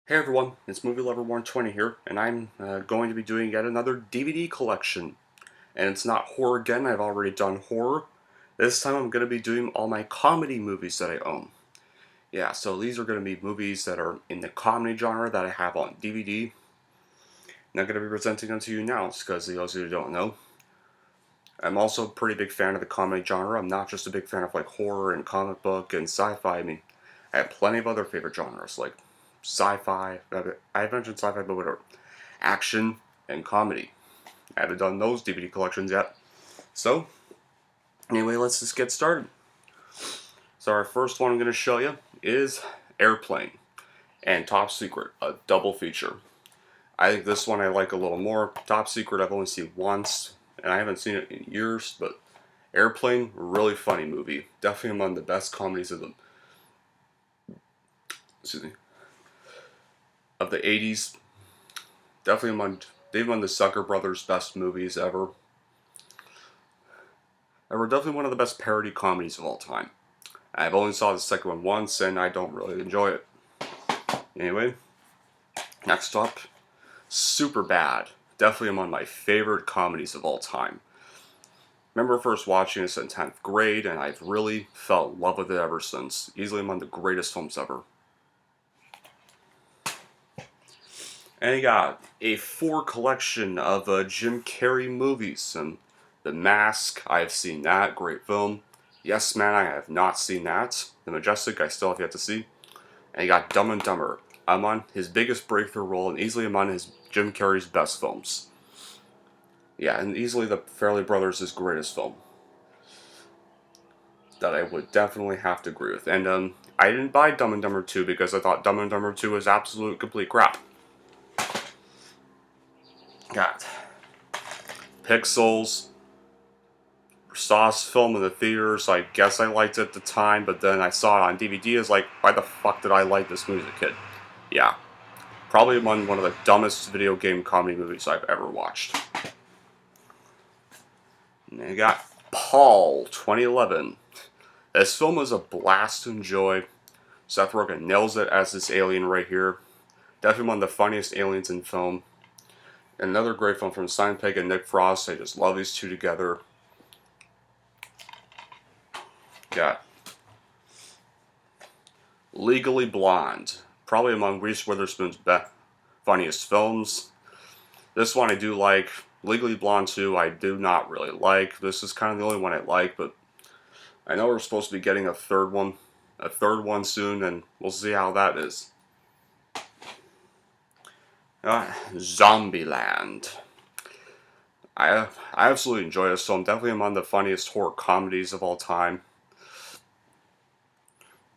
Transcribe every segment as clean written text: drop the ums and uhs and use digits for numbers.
Hey everyone, it's Movie Lover 120 here, and I'm going to be doing yet another DVD collection. And it's not horror again, I've already done horror. This time I'm going to be doing all my comedy movies that I own. Yeah, so these are going to be movies that are in the comedy genre that I have on DVD. And I'm going to be presenting them to you now, because those of you who don't know, I'm also a pretty big fan of the comedy genre. I'm not just a big fan of like horror and comic book and sci-fi. I mean, I have plenty of other favorite genres like sci-fi. I mentioned sci-fi, but whatever. Action and comedy. I haven't done those DVD collections yet. So, anyway, let's just get started. So our first one I'm going to show you is Airplane and Top Secret, a double feature. I think this one I like a little more. Top Secret I've only seen once, and I haven't seen it in years, but Airplane, really funny movie. Definitely among the best comedies of the 80s. Definitely among the Zucker Brothers' best movies ever. And we're definitely one of the best parody comedies of all time. I've only saw the second one once, and I don't really enjoy it. Anyway, next up, Superbad. Definitely among my favorite comedies of all time. Remember first watching this in 10th grade, and I've really fell in love with it ever since. Easily among the greatest films ever. And you got a 4 collection of Jim Carrey movies. And The Mask, I've seen that, great film. Yes Man, I have not seen that. The Majestic, I still have yet to see. And you got Dumb and Dumber. I'm on his biggest breakthrough role and easily among his Jim Carrey's best films. Yeah, and easily the Farrelly Brothers' greatest film. That I would definitely have to agree with. And I didn't buy Dumb and Dumber 2 because I thought Dumb and Dumber 2 was absolute complete crap. Got Pixels. Saw this film in the theaters, I guess I liked it at the time, but then I saw it on DVD, it's like, why the fuck did I like this movie as a kid? Yeah. Probably among one of the dumbest video game comedy movies I've ever watched. And you got Paul, 2011. This film was a blast to enjoy. Seth Rogen nails it as this alien right here. Definitely one of the funniest aliens in film. Another great film from Simon Pegg and Nick Frost. I just love these two together. Got Legally Blonde, probably among Reese Witherspoon's funniest films. This one I do like. Legally Blonde 2 I do not really like. This is kind of the only one I like, but I know we're supposed to be getting a third one soon, and we'll see how that is. Zombieland. I absolutely enjoy this film. Definitely among the funniest horror comedies of all time.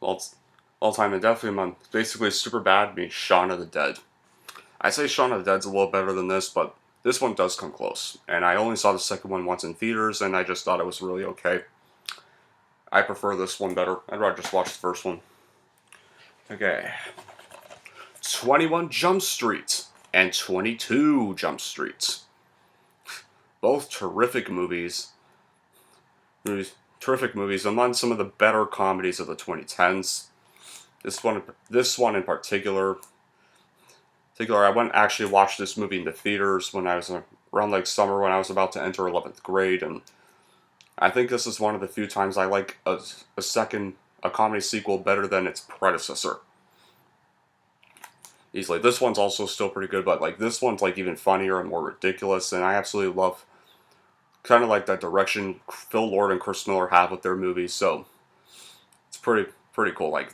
All time, and definitely among basically Superbad being Shaun of the Dead. I say Shaun of the Dead's a little better than this, but this one does come close. And I only saw the second one once in theaters, and I just thought it was really okay. I prefer this one better. I'd rather just watch the first one. Okay. 21 Jump Street and 22 Jump Street. Both terrific movies. Terrific movies among some of the better comedies of the 2010s. This one in particular, I went actually watched this movie in the theaters when I was around like summer when I was about to enter 11th grade, and I think this is one of the few times I like a comedy sequel better than its predecessor. Easily. This one's also still pretty good, but like this one's like even funnier and more ridiculous, and I absolutely love kind of like that direction Phil Lord and Chris Miller have with their movies, so it's pretty cool. Like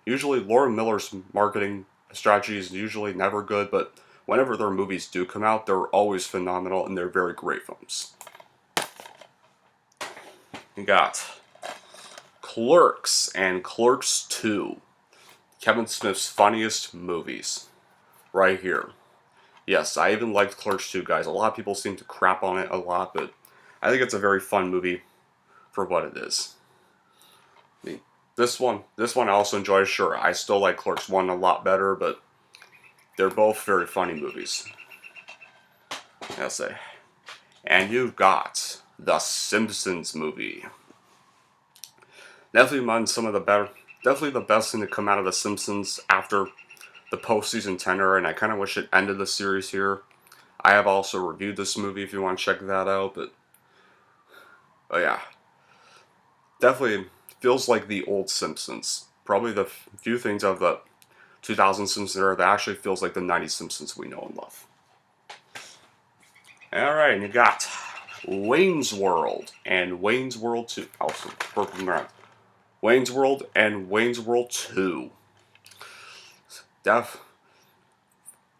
usually Laura Miller's marketing strategy is usually never good, but whenever their movies do come out, they're always phenomenal and they're very great films. You got Clerks and Clerks 2. Kevin Smith's funniest movies. Right here. Yes, I even liked Clerks 2, guys. A lot of people seem to crap on it a lot, but I think it's a very fun movie for what it is. I mean, this one I also enjoy. Sure, I still like Clerks 1 a lot better, but they're both very funny movies. I'll say. And you've got The Simpsons movie. Definitely among some of the better, definitely the best thing to come out of The Simpsons after the postseason tenor, and I kind of wish it ended the series here. I have also reviewed this movie if you want to check that out, but yeah, definitely feels like the old Simpsons. Probably the few things of the 2000 Simpsons era that actually feels like the 90s Simpsons we know and love. Alright, and you got Wayne's World and Wayne's World 2. Also, purple around. Wayne's World and Wayne's World 2.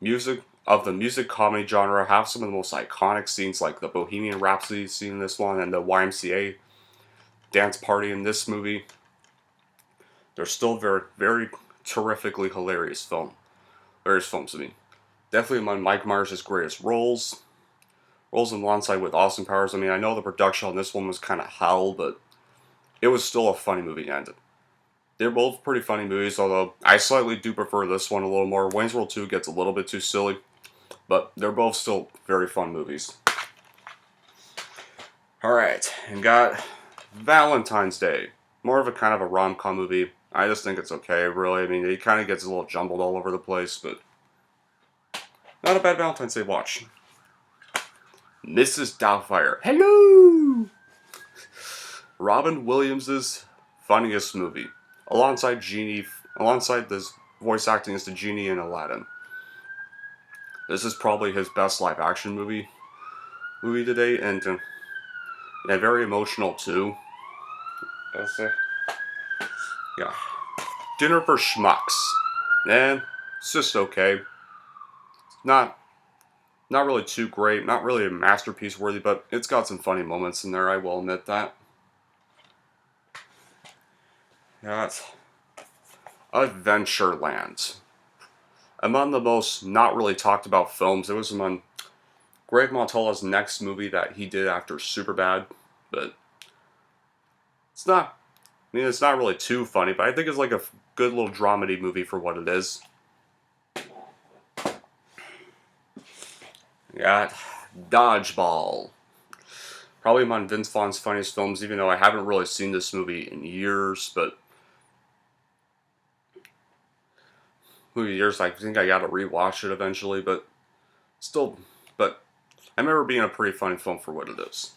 Music of the music comedy genre have some of the most iconic scenes, like the Bohemian Rhapsody scene in this one and the YMCA dance party in this movie. They're still very, very terrifically hilarious films. I mean, definitely among Mike Myers' greatest roles alongside with Austin Powers. I mean, I know the production on this one was kind of hell, but it was still a funny movie and they're both pretty funny movies, although I slightly do prefer this one a little more. Wayne's World 2 gets a little bit too silly, but they're both still very fun movies. Alright, and got Valentine's Day. More of a kind of a rom-com movie. I just think it's okay, really. I mean, it kind of gets a little jumbled all over the place, but not a bad Valentine's Day watch. Mrs. Doubtfire. Hello! Robin Williams' funniest movie, alongside this voice acting as the genie in Aladdin. This is probably his best live action movie today, and very emotional too. Yeah. Dinner for Schmucks. It's just okay. Not really too great, not really a masterpiece worthy, but it's got some funny moments in there, I will admit that. Got Adventureland. Among the most not really talked about films, it was among Greg Montala's next movie that he did after Superbad, but it's not really too funny, but I think it's like a good little dramedy movie for what it is. Got Dodgeball. Probably among Vince Vaughn's funniest films, even though I haven't really seen this movie in years, but I think I gotta rewatch it eventually, but still, but I remember being a pretty funny film for what it is.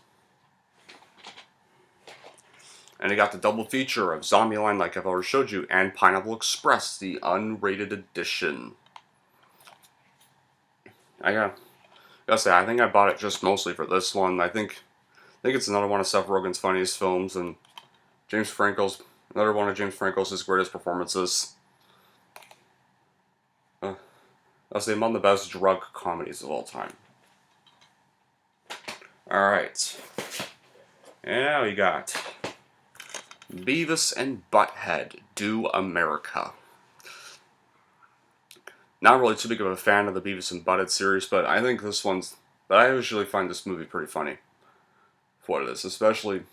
And it got the double feature of Zombieland, like I've already showed you, and Pineapple Express, the unrated edition. I gotta say, I think I bought it just mostly for this one. I think it's another one of Seth Rogen's funniest films, and another one of James Franco's greatest performances. I'll say among the best drug comedies of all time. Alright. And now we got Beavis and Butthead Do America. Not really too big of a fan of the Beavis and Butthead series, but I think I usually find this movie pretty funny for what it is, especially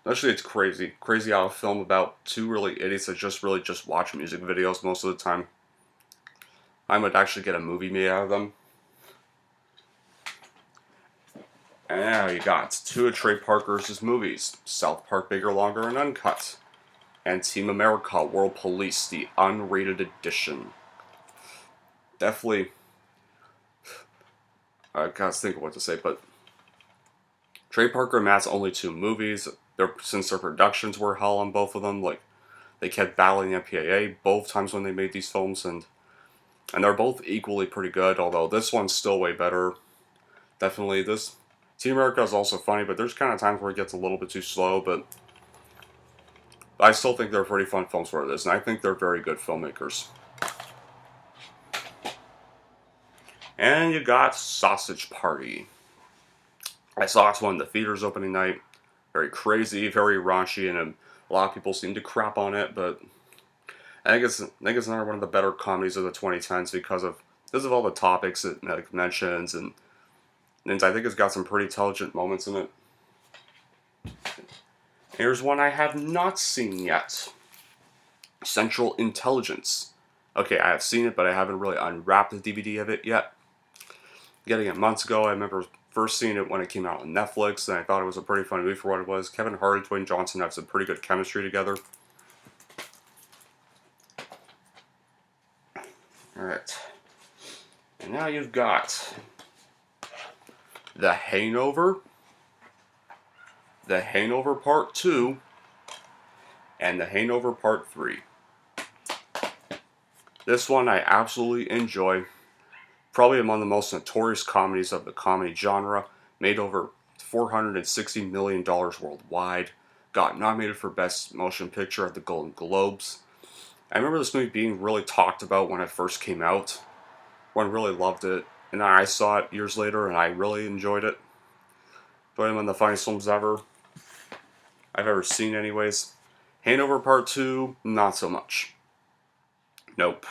it's crazy how a film about two really idiots that just watch music videos most of the time. I might actually get a movie made out of them. And now you got two of Trey Parker's movies, South Park Bigger, Longer, and Uncut, and Team America World Police, the unrated edition. Definitely, I gotta think of what to say, but Trey Parker and Matt's only two movies. Since their productions were hell on both of them, like they kept battling the MPAA both times when they made these films, and they're both equally pretty good. Although this one's still way better. Definitely, this Team America is also funny, but there's kind of times where it gets a little bit too slow. But I still think they're pretty fun films for this, and I think they're very good filmmakers. And you got Sausage Party. I saw this one in the theaters opening night. Very crazy, very raunchy, and a lot of people seem to crap on it, but I think it's another one of the better comedies of the 2010s because of all the topics it mentions, and I think it's got some pretty intelligent moments in it. Here's one I have not seen yet. Central Intelligence. Okay, I have seen it, but I haven't really unwrapped the DVD of it yet. Getting it months ago, I remember first seeing it when it came out on Netflix, and I thought it was a pretty fun movie for what it was. Kevin Hart and Dwayne Johnson have some pretty good chemistry together. Alright. And now you've got The Hangover, The Hangover Part 2, and The Hangover Part 3. This one I absolutely enjoy. Probably among the most notorious comedies of the comedy genre. Made over $460 million worldwide. Got nominated for Best Motion Picture at the Golden Globes. I remember this movie being really talked about when it first came out. Everyone really loved it. And then I saw it years later and I really enjoyed it. Enjoyed one of the funniest films ever. I've ever seen anyways. Hangover Part 2, not so much. Nope.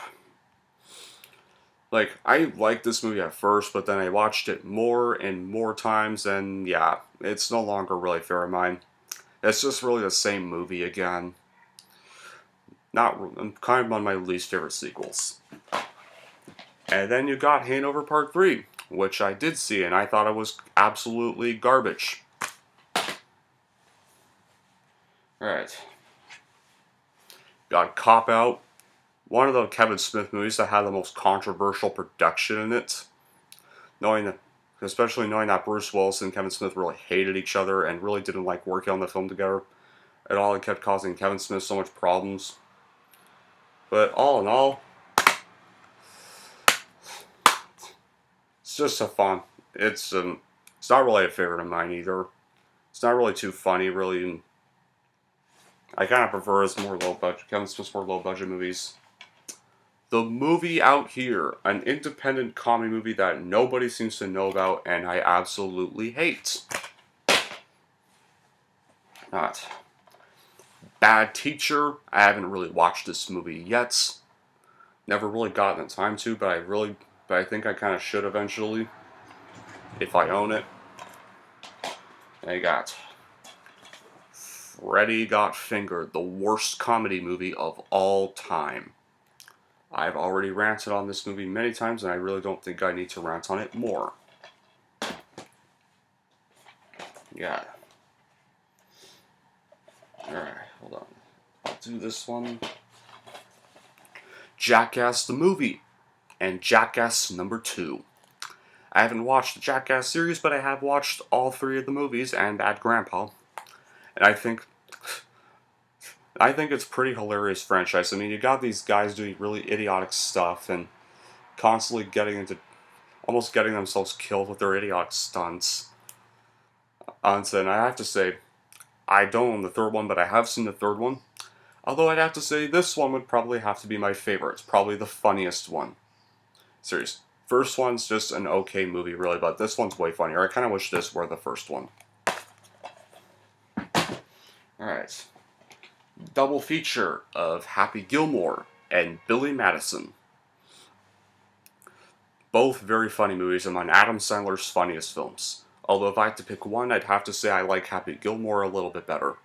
Like, I liked this movie at first, but then I watched it more and more times, and yeah, it's no longer really fair of mine. It's just really the same movie again. Kind of one of my least favorite sequels. And then you got Hangover Part 3, which I did see, and I thought it was absolutely garbage. Alright. Got Cop Out. One of the Kevin Smith movies that had the most controversial production in it. Especially knowing that Bruce Willis and Kevin Smith really hated each other and really didn't like working on the film together at all. It kept causing Kevin Smith so much problems. But all in all, it's just a fun. It's not really a favorite of mine either. It's not really too funny, really. I kind of prefer his more low budget, Kevin Smith's more low budget movies. The Movie Out Here, an independent comedy movie that nobody seems to know about and I absolutely hate. Not. Bad Teacher, I haven't really watched this movie yet. Never really gotten the time to, but I think I kind of should eventually, if I own it. I got Freddy Got Fingered, the worst comedy movie of all time. I've already ranted on this movie many times, and I really don't think I need to rant on it more. Yeah. Alright, hold on. I'll do this one. Jackass the Movie, and Jackass number 2. I haven't watched the Jackass series, but I have watched all 3 of the movies and Bad Grandpa. And I think it's a pretty hilarious franchise. I mean, you got these guys doing really idiotic stuff and constantly almost getting themselves killed with their idiotic stunts. And I have to say, I don't own the third one, but I have seen the third one. Although I'd have to say this one would probably have to be my favorite. It's probably the funniest one. Serious. First one's just an okay movie, really, but this one's way funnier. I kind of wish this were the first one. Alright. Double feature of Happy Gilmore and Billy Madison. Both very funny movies among Adam Sandler's funniest films. Although if I had to pick one, I'd have to say I like Happy Gilmore a little bit better.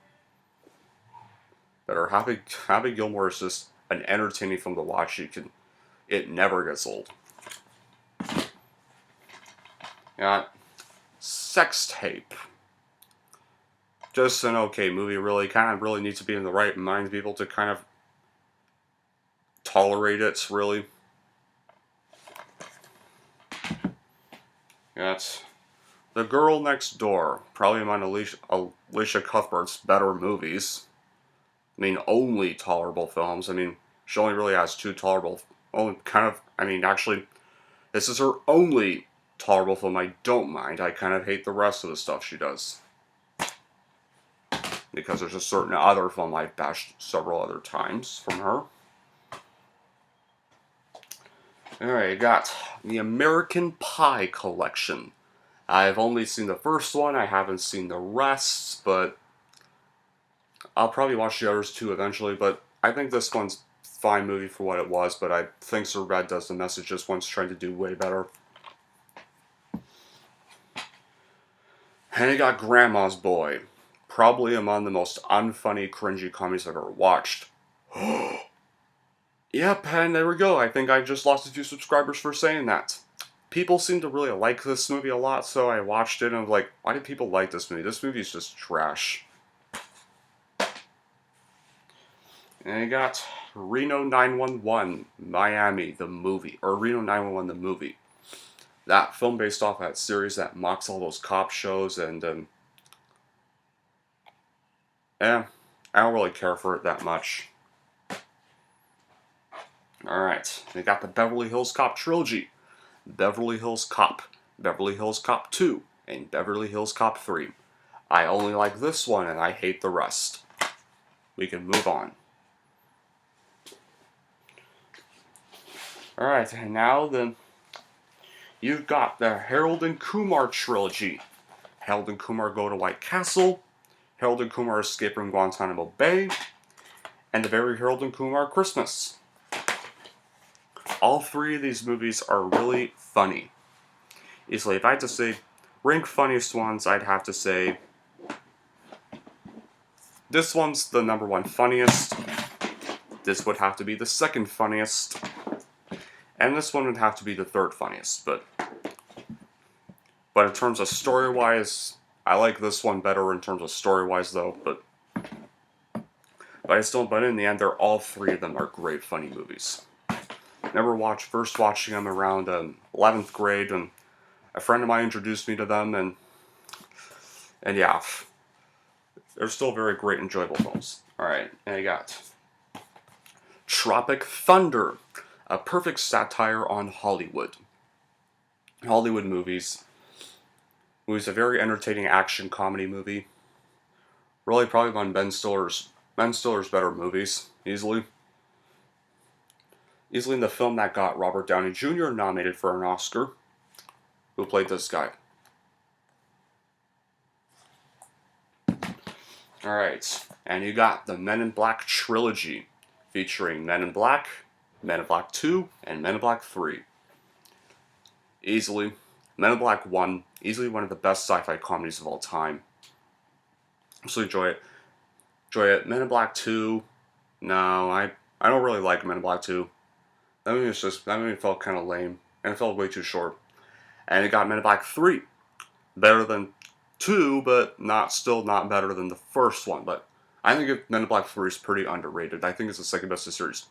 Happy Gilmore is just an entertaining film to watch. It never gets old. Got Sex Tape. Just an okay movie, really. Kind of really needs to be in the right mind to be able to kind of tolerate it, really. Got The Girl Next Door. Probably among Alicia Cuthbert's better movies. I mean, only tolerable films. I mean, she only really has 2 tolerable... actually, this is her only tolerable film I don't mind. I kind of hate the rest of the stuff she does. Because there's a certain other film I've bashed several other times from her. Alright, you got the American Pie Collection. I've only seen the first one, I haven't seen the rest, but I'll probably watch the others too eventually, but I think this one's a fine movie for what it was, but I think Sir Red Does the Message this one's trying to do way better. And you got Grandma's Boy. Probably among the most unfunny, cringy comedies I've ever watched. Yep, and there we go. I think I just lost a few subscribers for saying that. People seem to really like this movie a lot, so I watched it and I was like, why do people like this movie? This movie is just trash. And you got Reno 911, Miami, the movie, or Reno 911, the movie. That film based off that series that mocks all those cop shows, and I don't really care for it that much. Alright, we got the Beverly Hills Cop trilogy. Beverly Hills Cop, Beverly Hills Cop 2, and Beverly Hills Cop 3. I only like this one and I hate the rest. We can move on. Alright, and now then, you've got the Harold and Kumar trilogy. Harold and Kumar Go to White Castle, Harold and Kumar Escape from Guantanamo Bay, and the very Harold and Kumar Christmas. All three of these movies are really funny. Easily, if I had to say rank funniest ones, I'd have to say this one's the number one funniest, this would have to be the second funniest, and this one would have to be the third funniest, but in terms of story-wise, I like this one better in terms of story-wise though, but in the end, they're all three of them are great funny movies. First watching them around 11th grade, and a friend of mine introduced me to them, and yeah, they're still very great, enjoyable films. Alright, and I got Tropic Thunder, a perfect satire on Hollywood. Hollywood movies. It was a very entertaining action comedy movie. Really probably one of Ben Stiller's better movies, easily. Easily in the film that got Robert Downey Jr. nominated for an Oscar. Who played this guy? Alright, and you got the Men in Black trilogy, featuring Men in Black 2, and Men in Black 3. Easily, Men in Black 1, easily one of the best sci-fi comedies of all time. So enjoy it. Men in Black 2, no, I don't really like Men in Black 2. That movie felt kind of lame, and it felt way too short. And it got Men in Black 3, better than 2, but still not better than the first one. But I think Men in Black 3 is pretty underrated. I think it's the second best of the series.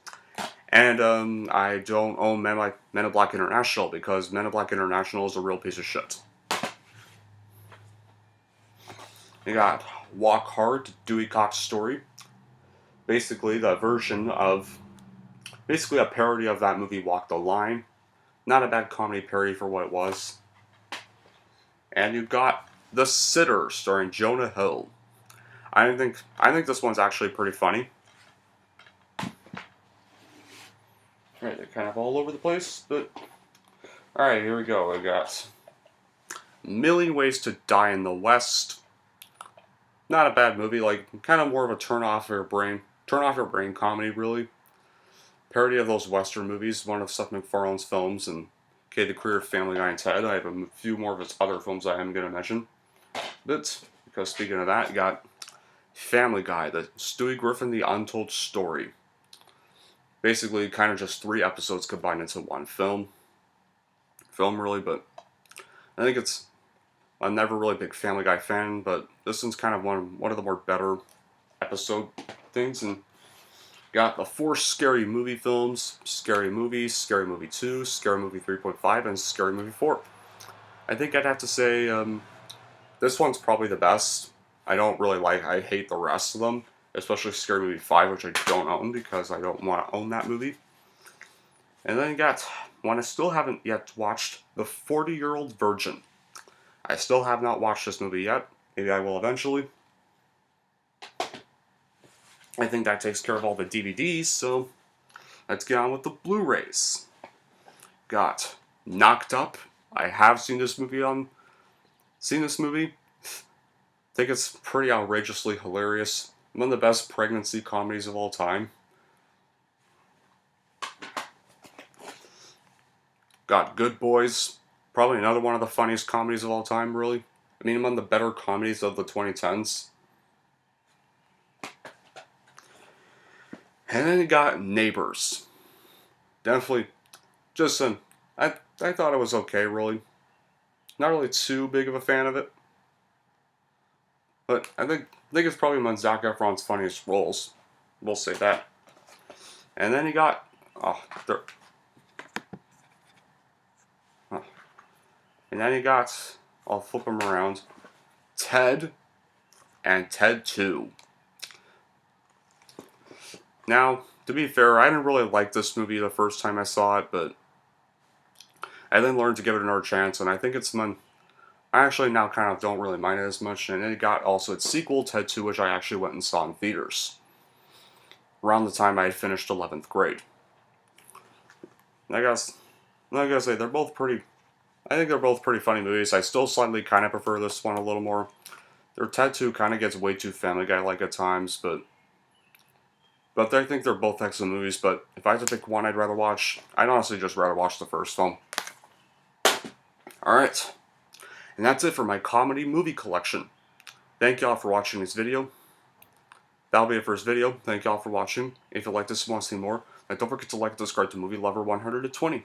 And I don't own Men in Black International, because Men in Black International is a real piece of shit. You got Walk Hard, Dewey Cox Story. Basically a parody of that movie Walk the Line. Not a bad comedy parody for what it was. And you got The Sitter, starring Jonah Hill. I think this one's actually pretty funny. Alright, they're kind of all over the place, but alright, here we go. I got Million Ways to Die in the West. Not a bad movie, like kind of more of a turn off your brain comedy, really. Parody of those Western movies, one of Seth MacFarlane's films, and the career of Family Guy and Ted. I have a few more of his other films I am going to mention. But, because speaking of that, you got Family Guy, the Stewie Griffin, The Untold Story. Basically, kind of just 3 episodes combined into one film. Really, but I think I'm never really a big Family Guy fan, but this one's kind of one of the more better episode things, and got the 4 Scary Movie films: Scary Movie, Scary Movie 2, Scary Movie 3.5, and Scary Movie 4. I think I'd have to say this one's probably the best. I hate the rest of them, especially Scary Movie 5, which I don't own because I don't want to own that movie. And then you got one I still haven't yet watched, The 40-Year-Old Virgin. I still have not watched this movie yet. Maybe I will eventually. I think that takes care of all the DVDs, so let's get on with the Blu-rays. Got Knocked Up. I have seen this movie. I think it's pretty outrageously hilarious. One of the best pregnancy comedies of all time. Got Good Boys. Probably another one of the funniest comedies of all time, really. I mean, one of the better comedies of the 2010s. And then you got Neighbors. Definitely, I thought it was okay, really. Not really too big of a fan of it. But I think it's probably one of Zac Efron's funniest roles. We'll say that. And then you got, and then you got, I'll flip them around, Ted and Ted 2. Now, to be fair, I didn't really like this movie the first time I saw it, but I then learned to give it another chance, and I think it's I actually now kind of don't really mind it as much, and it got also its sequel, Ted 2, which I actually went and saw in theaters around the time I had finished 11th grade. And I guess, like I say, they're both pretty, I think they're both pretty funny movies. I still slightly kind of prefer this one a little more. Their Ted 2 kind of gets way too Family Guy-like at times, but I think they're both excellent movies, but if I had to pick one I'd rather watch, I'd honestly just rather watch the first film. Alright, and that's it for my comedy movie collection. Thank y'all for watching this video. That'll be it for this video. Thank y'all for watching. If you like this and want to see more, then don't forget to like and subscribe to Movie Lover 120.